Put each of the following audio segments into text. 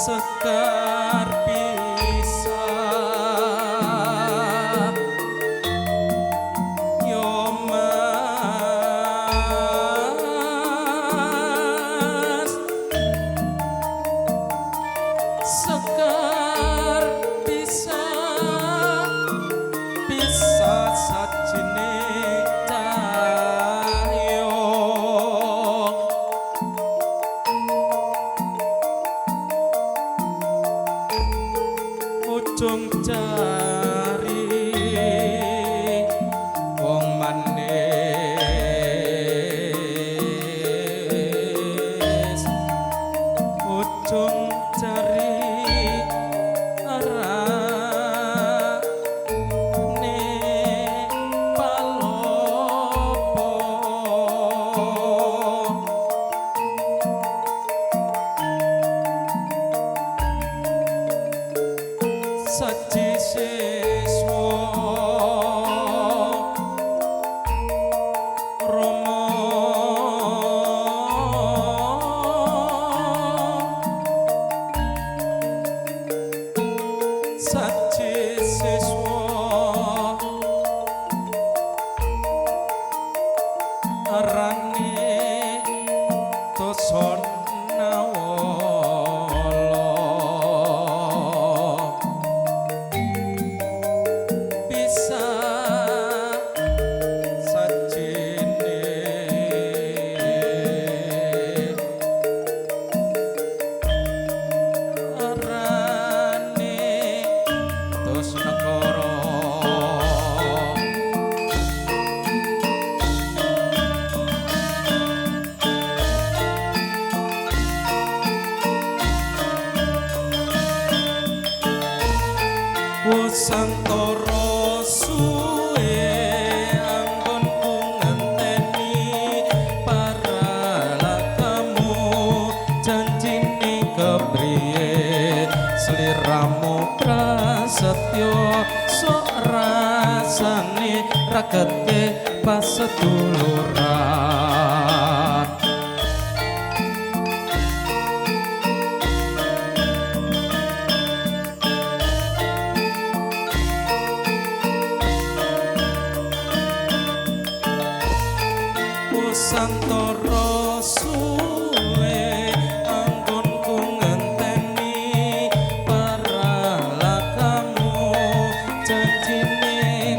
sekar pisah yo mas sekar pisah pisah sajine cahyo ujung jari wong manis ujung jari arane palopo saji siswa Rama saji siswa arane tosona bisa sajine arane tos negara Wasantara suwe anggonku ngenteni paralakamu janjine kepriye sliramu prasetyo sok rasane rakete paseduluran Wasantara suwe anggonku ngenteni paralakamu janjine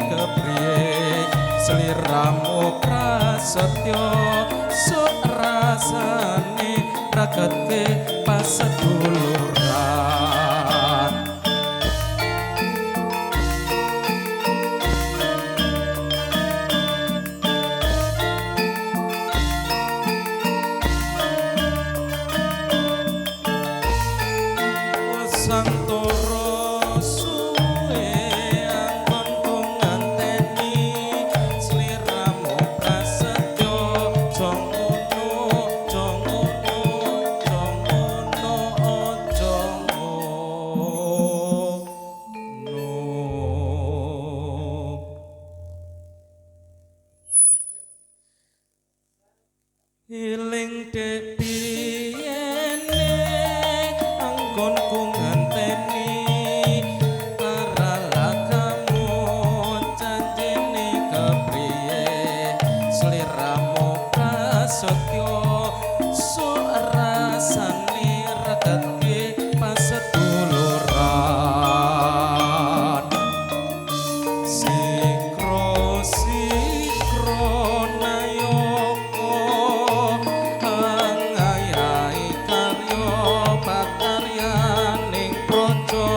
kepriye sliramu prasetyo sok rasane rakete paseduluran Wasantara suwe anggonku ngenteni sliramu prasetyo aja ngono iling dek piyene anggonku ngenteni paralakamu janjine kepriye sliramu prasetyo sok rasane rakete paseduluran sikro sikro nayoko angayai karyo pakaryaning praja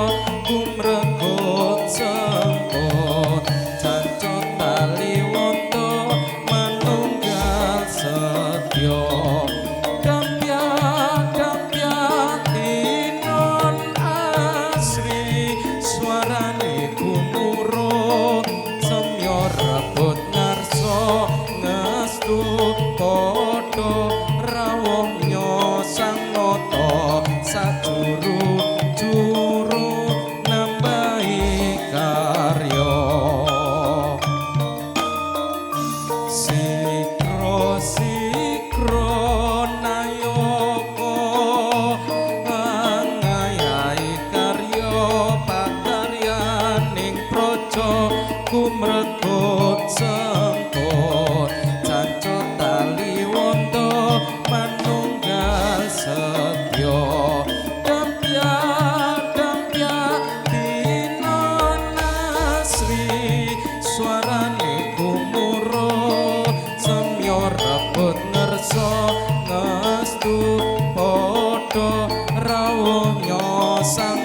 gumregut semput jancuk taliwonto manunggal setya kampya tinon asri swarane gumurut semya rebut ngarsa ngestu padha rawuh nyosang nata sajuru juru nambahi karya sikro sikro nayoko angaya Suryo Dempya Dempya Tinon Asri Suarane gumuruh Semyo rebut ngerso Ngestu podo rawuh nyosang